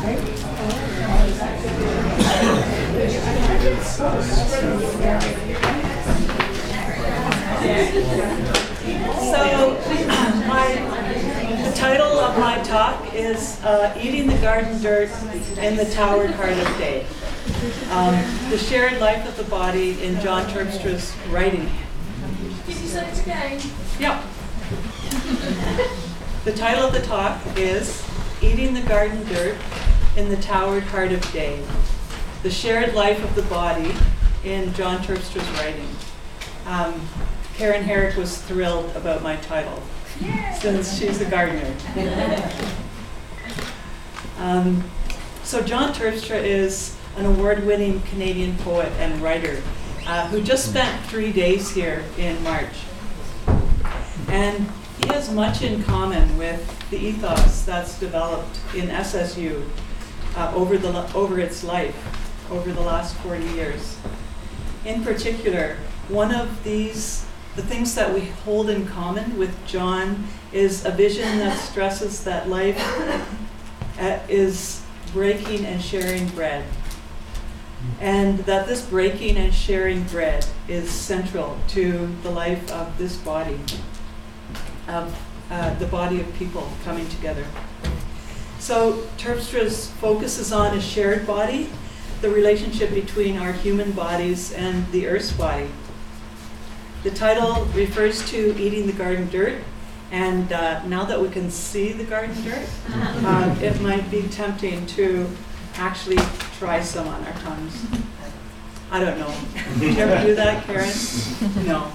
The title of my talk is Eating the Garden Dirt in the Towered Heart of Day. The shared life of the body in John Terpstra's writing. Did you say it again? Yeah. The title of the talk is Eating the Garden Dirt in the Towered Heart of Day. The shared life of the body in John Terpstra's writing. Karen Herrick was thrilled about my title, since she's a gardener. So John Terpstra is an award-winning Canadian poet and writer who just spent 3 days here in March. And he has much in common with the ethos that's developed in SSU over its life, over the last 40 years. In particular, one of the things that we hold in common with John is a vision that stresses that life is breaking and sharing bread. And that this breaking and sharing bread is central to the life of this body, of the body of people coming together. So Terpstra's focus is on a shared body, the relationship between our human bodies and the earth's body. The title refers to eating the garden dirt, and now that we can see the garden dirt, it might be tempting to actually try some on our tongues. I don't know. Did you ever do that, Karen? No.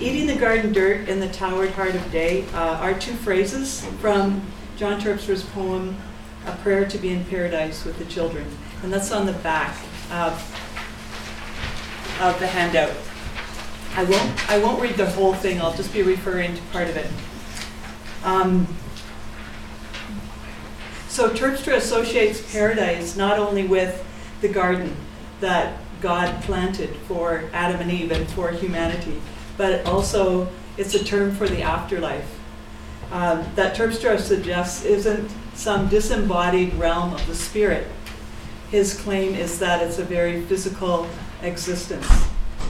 Eating the garden dirt in the towered heart of day are two phrases from John Terpstra's poem, A Prayer to Be in Paradise with the Children. And that's on the back of the handout. I won't read the whole thing, I'll just be referring to part of it. So Terpstra associates paradise not only with the garden that God planted for Adam and Eve and for humanity, but also it's a term for the afterlife. That Terpstra suggests isn't some disembodied realm of the spirit. His claim is that it's a very physical existence,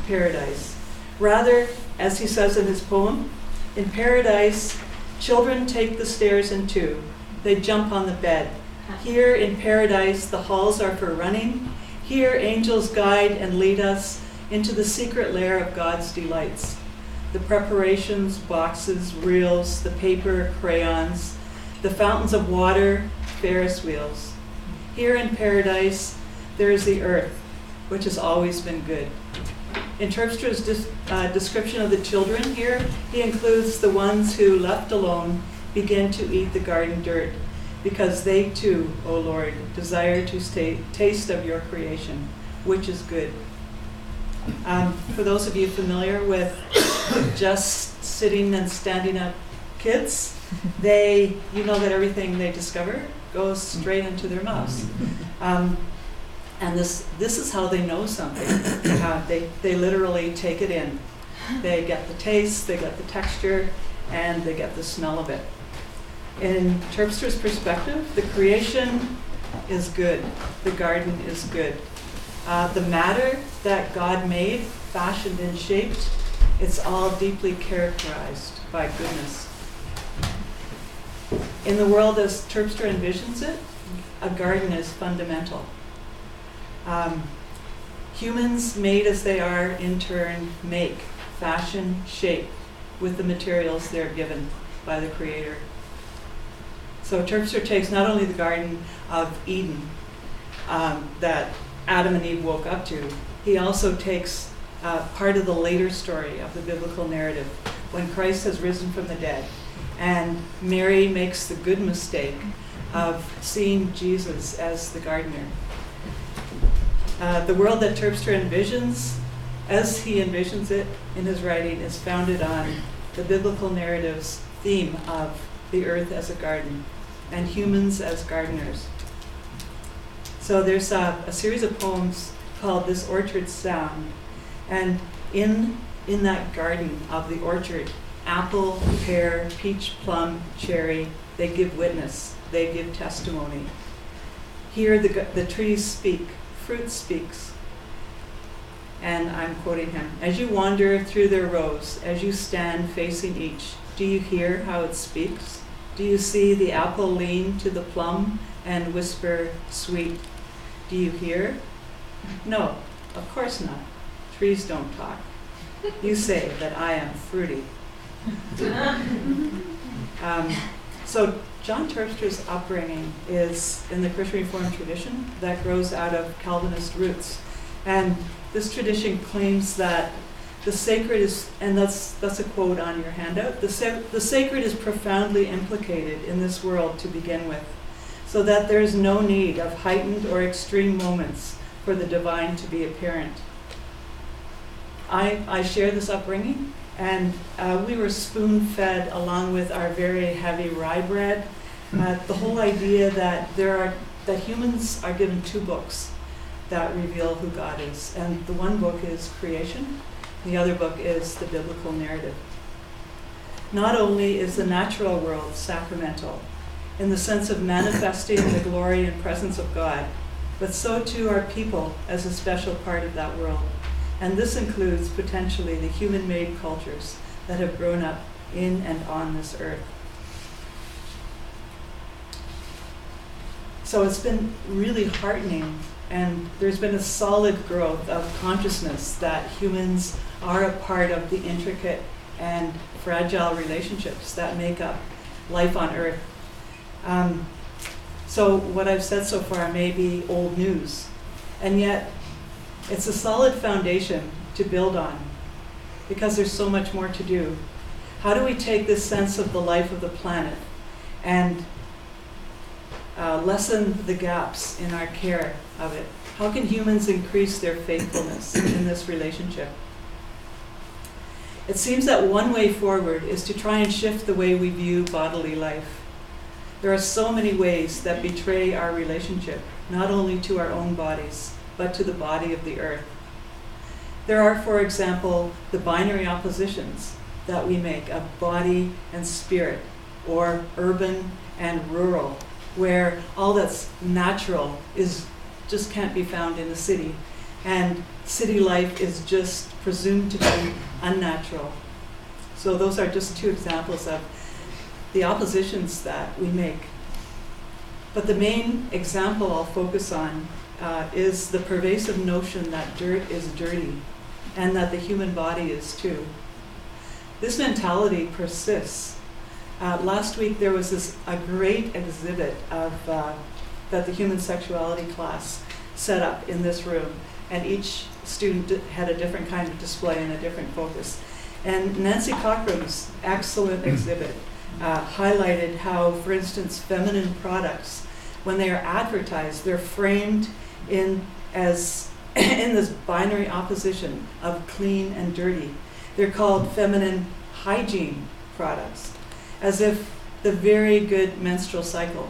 paradise. Rather, as he says in his poem, in paradise, children take the stairs in two. They jump on the bed. Here in paradise, the halls are for running. Here, angels guide and lead us into the secret lair of God's delights. The preparations, boxes, reels, the paper, crayons, the fountains of water, Ferris wheels. Here in paradise, there is the earth, which has always been good. In Terpstra's description of the children here, he includes the ones who, left alone, begin to eat the garden dirt, because they too, O Lord, desire to taste of your creation, which is good. For those of you familiar with just sitting and standing up kids, you know that everything they discover goes straight into their mouths. And this is how they know something. They literally take it in. They get the taste, they get the texture, and they get the smell of it. In Terpstra's perspective, the creation is good. The garden is good. The matter that God made, fashioned and shaped, it's all deeply characterized by goodness. In the world as Terpstra envisions it, a garden is fundamental. Humans, made as they are, in turn, make, fashion, shape with the materials they're given by the Creator. So Terpstra takes not only the Garden of Eden that Adam and Eve woke up to, he also takes part of the later story of the biblical narrative when Christ has risen from the dead. And Mary makes the good mistake of seeing Jesus as the gardener. The world that Terpstra envisions, as he envisions it in his writing, is founded on the biblical narrative's theme of the earth as a garden and humans as gardeners. So there's a series of poems called This Orchard Sound, and in that garden of the orchard, apple, pear, peach, plum, cherry, they give witness, they give testimony. Here the trees speak, fruit speaks. And I'm quoting him, as you wander through their rows, as you stand facing each, do you hear how it speaks? Do you see the apple lean to the plum and whisper, sweet? Do you hear? No, of course not. Trees don't talk. You say that I am fruity. So John Terpstra's upbringing is in the Christian Reformed tradition that grows out of Calvinist roots. And this tradition claims that the sacred is, and that's a quote on your handout, the sacred is profoundly implicated in this world to begin with, so that there is no need of heightened or extreme moments for the divine to be apparent. I share this upbringing, and we were spoon-fed along with our very heavy rye bread. The whole idea that that humans are given two books that reveal who God is, and the one book is creation, the other book is the biblical narrative. Not only is the natural world sacramental in the sense of manifesting the glory and presence of God, but so too are people as a special part of that world. And this includes potentially the human-made cultures that have grown up in and on this earth. So it's been really heartening, and there's been a solid growth of consciousness that humans are a part of the intricate and fragile relationships that make up life on earth. So what I've said so far may be old news, and yet it's a solid foundation to build on, because there's so much more to do. How do we take this sense of the life of the planet and lessen the gaps in our care of it? How can humans increase their faithfulness in this relationship? It seems that one way forward is to try and shift the way we view bodily life. There are so many ways that betray our relationship, not only to our own bodies, but to the body of the earth. There are, for example, the binary oppositions that we make of body and spirit, or urban and rural, where all that's natural just can't be found in the city, and city life is just presumed to be unnatural. So those are just two examples of the oppositions that we make. But the main example I'll focus on is the pervasive notion that dirt is dirty, and that the human body is too. This mentality persists. Last week there was a great exhibit of that the human sexuality class set up in this room, and each student had a different kind of display and a different focus. And Nancy Cochran's excellent exhibit highlighted how, for instance, feminine products, when they are advertised, they're framed in this binary opposition of clean and dirty. They're called feminine hygiene products, as if the very good menstrual cycle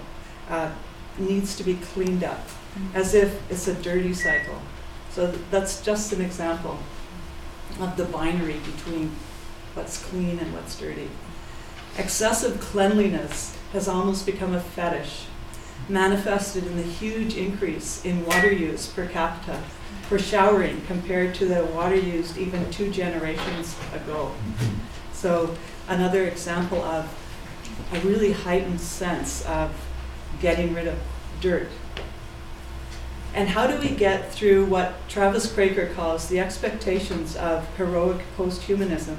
needs to be cleaned up, as if it's a dirty cycle. So that's just an example of the binary between what's clean and what's dirty. Excessive cleanliness has almost become a fetish, manifested in the huge increase in water use per capita for showering compared to the water used even 2 generations ago. So another example of a really heightened sense of getting rid of dirt. And how do we get through what Travis Craker calls the expectations of heroic post-humanism,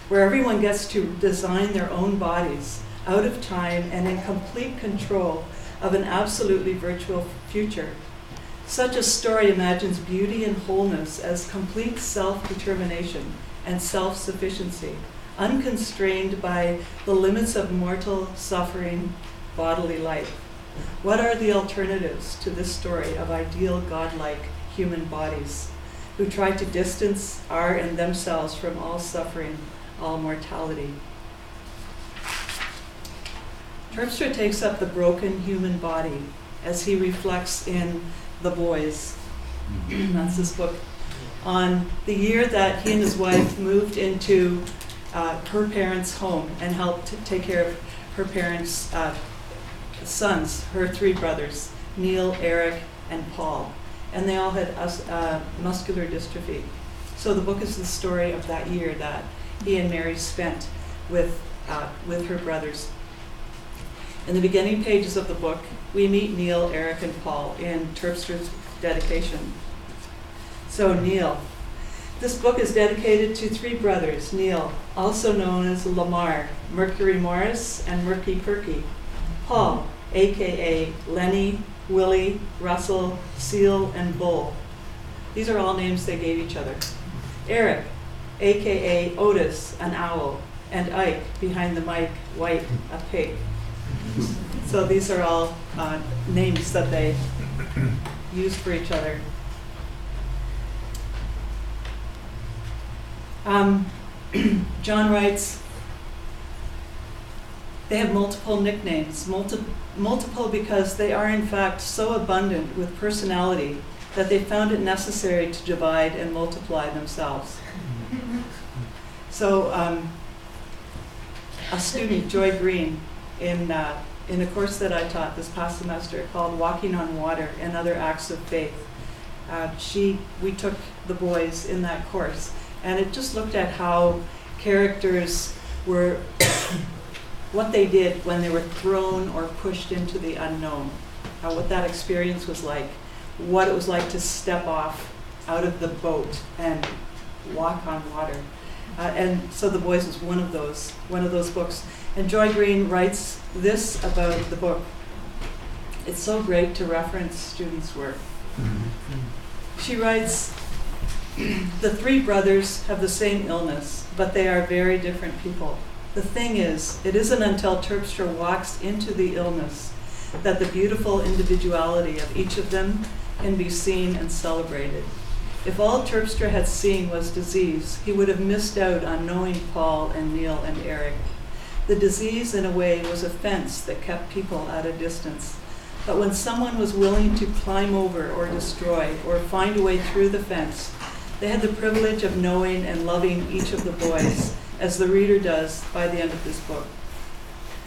where everyone gets to design their own bodies out of time and in complete control of an absolutely virtual future? Such a story imagines beauty and wholeness as complete self-determination and self-sufficiency, unconstrained by the limits of mortal, suffering, bodily life. What are the alternatives to this story of ideal godlike human bodies who try to distance our and themselves from all suffering, all mortality? Terpstra takes up the broken human body as he reflects in The Boys, that's his book, on the year that he and his wife moved into her parents' home and helped take care of her parents' sons, her 3 brothers, Neil, Eric, and Paul. And they all had muscular dystrophy. So the book is the story of that year that he and Mary spent with her brothers. In the beginning pages of the book, we meet Neil, Eric, and Paul in Terpstra's dedication. So Neil. This book is dedicated to 3 brothers, Neil, also known as Lamar, Mercury Morris, and Murky Perky. Paul, a.k.a. Lenny, Willie, Russell, Seal, and Bull. These are all names they gave each other. Eric, a.k.a. Otis, an owl, and Ike, behind the mic, White, a pig. So these are all names that they used for each other. John writes, they have multiple nicknames, multiple because they are in fact so abundant with personality that they found it necessary to divide and multiply themselves. So a student, Joy Green, in a course that I taught this past semester called Walking on Water and Other Acts of Faith, we took the boys in that course, and it just looked at how characters were, what they did when they were thrown or pushed into the unknown, what that experience was like, what it was like to step off out of the boat and walk on water. And so The Boys was one of those books. And Joy Green writes this about the book. It's so great to reference students' work. She writes, the 3 brothers have the same illness, but they are very different people. The thing is, it isn't until Terpstra walks into the illness that the beautiful individuality of each of them can be seen and celebrated. If all Terpstra had seen was disease, he would have missed out on knowing Paul and Neil and Eric. The disease, in a way, was a fence that kept people at a distance. But when someone was willing to climb over or destroy or find a way through the fence, they had the privilege of knowing and loving each of the boys, as the reader does by the end of this book.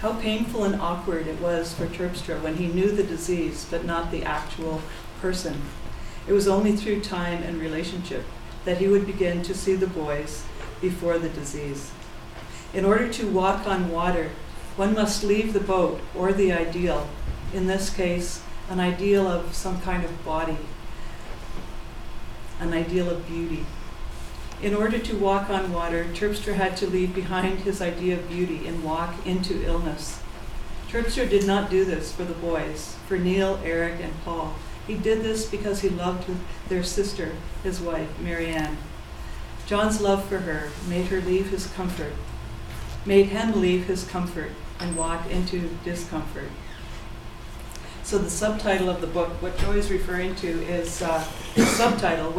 How painful and awkward it was for Terpstra when he knew the disease but not the actual person. It was only through time and relationship that he would begin to see the boys before the disease. In order to walk on water, one must leave the boat or the ideal, in this case, an ideal of some kind of body, an ideal of beauty. In order to walk on water, Terpstra had to leave behind his idea of beauty and walk into illness. Terpstra did not do this for the boys, for Neil, Eric, and Paul. He did this because he loved their sister, his wife, Marianne. John's love for her made him leave his comfort and walk into discomfort. So the subtitle of the book, what Joy is referring to, is the subtitle,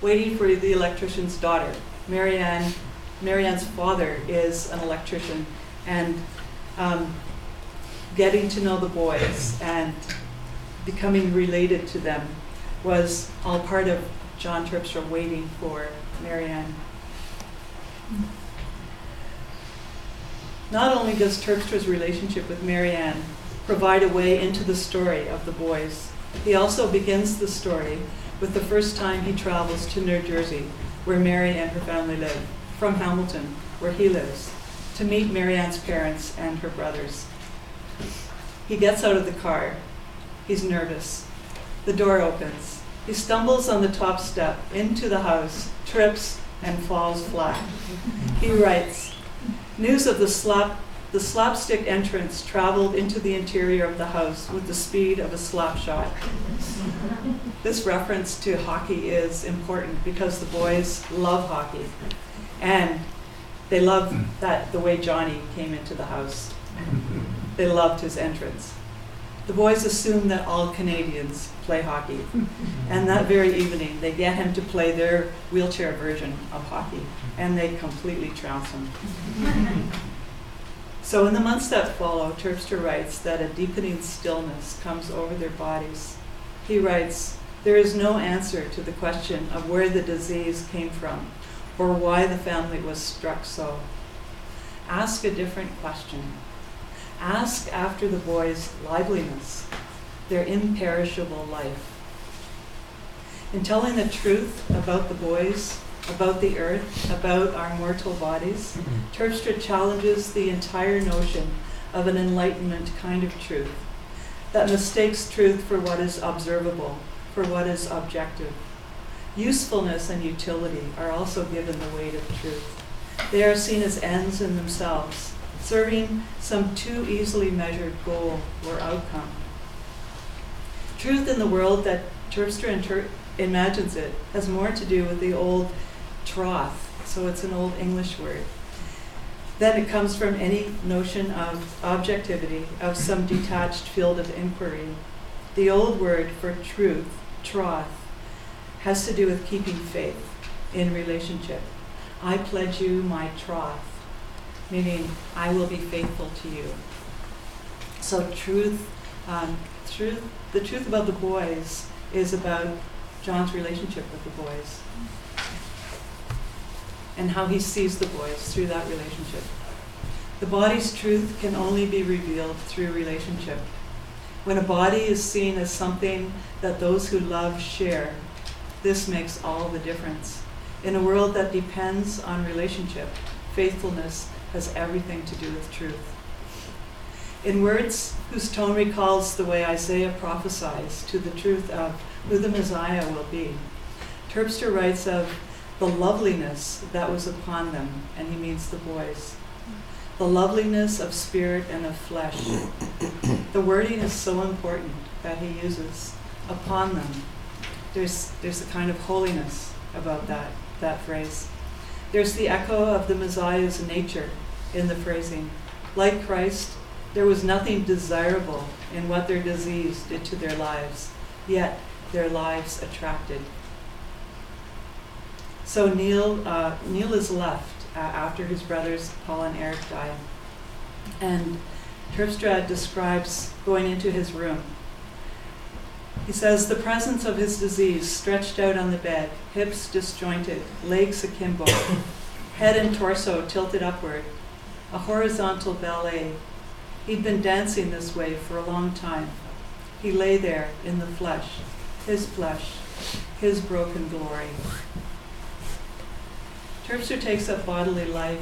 Waiting for the Electrician's Daughter. Marianne's father is an electrician, and getting to know the boys and becoming related to them was all part of John Terpstra waiting for Marianne. Not only does Terpstra's relationship with Marianne provide a way into the story of the boys, he also begins the story with the first time he travels to New Jersey, where Mary and her family live, from Hamilton, where he lives, to meet Marianne's parents and her brothers. He gets out of the car. He's nervous. The door opens. He stumbles on the top step into the house, trips, and falls flat. He writes, news of the slapstick entrance traveled into the interior of the house with the speed of a slap shot. This reference to hockey is important because the boys love hockey, and they love the way Johnny came into the house. They loved his entrance. The boys assume that all Canadians play hockey, and that very evening they get him to play their wheelchair version of hockey, and they completely trounce him. So in the months that follow, Terpstra writes that a deepening stillness comes over their bodies. He writes, there is no answer to the question of where the disease came from or why the family was struck so. Ask a different question. Ask after the boys' liveliness, their imperishable life. In telling the truth about the boys, about the earth, about our mortal bodies, Terpstra challenges the entire notion of an enlightenment kind of truth that mistakes truth for what is observable, for what is objective. Usefulness and utility are also given the weight of truth. They are seen as ends in themselves, serving some too easily measured goal or outcome. Truth in the world that Terpstra imagines it has more to do with the old troth, so it's an old English word. Then it comes from any notion of objectivity, of some detached field of inquiry. The old word for truth, troth, has to do with keeping faith in relationship. I pledge you my troth, meaning I will be faithful to you. So the truth about the boys is about John's relationship with the boys and how he sees the boys through that relationship. The body's truth can only be revealed through relationship. When a body is seen as something that those who love share, this makes all the difference. In a world that depends on relationship, faithfulness has everything to do with truth. In words whose tone recalls the way Isaiah prophesies to the truth of who the Messiah will be, Terpstra writes of the loveliness that was upon them, and he means the boys. The loveliness of spirit and of flesh. The wording is so important that he uses upon them. There's a kind of holiness about that phrase. There's the echo of the Messiah's nature in the phrasing. Like Christ, there was nothing desirable in what their disease did to their lives, yet their lives attracted. So Neil is left after his brothers Paul and Eric die. And Terpstra describes going into his room. He says, the presence of his disease stretched out on the bed, hips disjointed, legs akimbo, head and torso tilted upward, a horizontal ballet. He'd been dancing this way for a long time. He lay there in the flesh, his broken glory. Terpstra takes up bodily life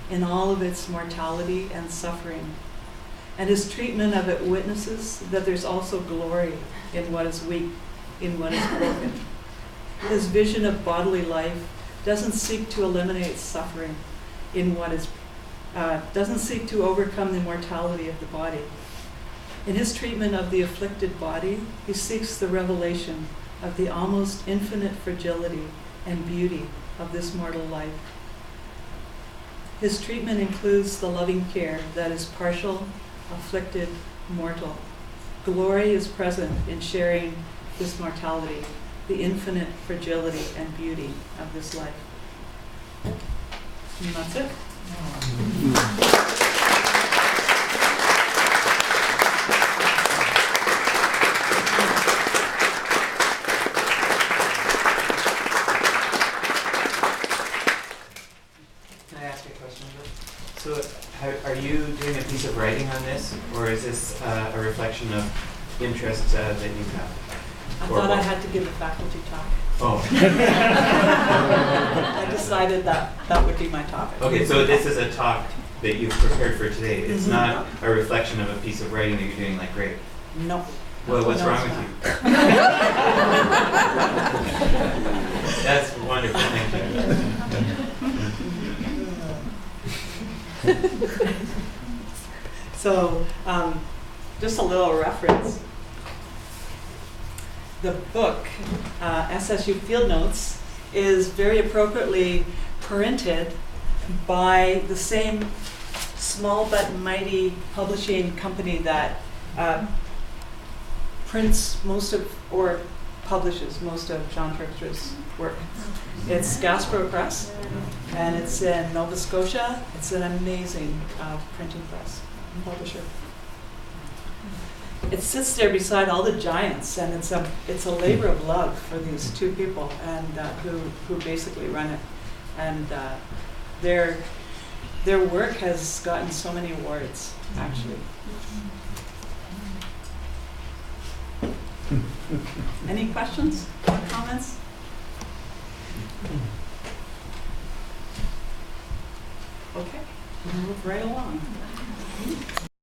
in all of its mortality and suffering, and his treatment of it witnesses that there's also glory in what is weak, in what is broken. His vision of bodily life doesn't seek to eliminate suffering in what is, doesn't seek to overcome the mortality of the body. In his treatment of the afflicted body, he seeks the revelation of the almost infinite fragility and beauty of this mortal life. His treatment includes the loving care that is partial, afflicted, mortal. Glory is present in sharing this mortality, the infinite fragility and beauty of this life. And that's it. So, are you doing a piece of writing on this, or is this a reflection of interest that you have? I thought I had to give a faculty talk. Oh. I decided that would be my topic. Okay, so this is a talk that you've prepared for today. It's not a reflection of a piece of writing that you're doing like great. No. Well, what's wrong with you? That's wonderful, thank you. So, just a little reference. The book, SSU Field Notes, is very appropriately printed by the same small but mighty publishing company that prints most of, or publishes most of John Terpstra's work. It's Gaspro Press, and it's in Nova Scotia. It's an amazing printing press and publisher. It sits there beside all the giants, and it's a labor of love for these two people, and who basically run it. And they're their work has gotten so many awards, actually. Any questions or comments? Okay, we'll move right along.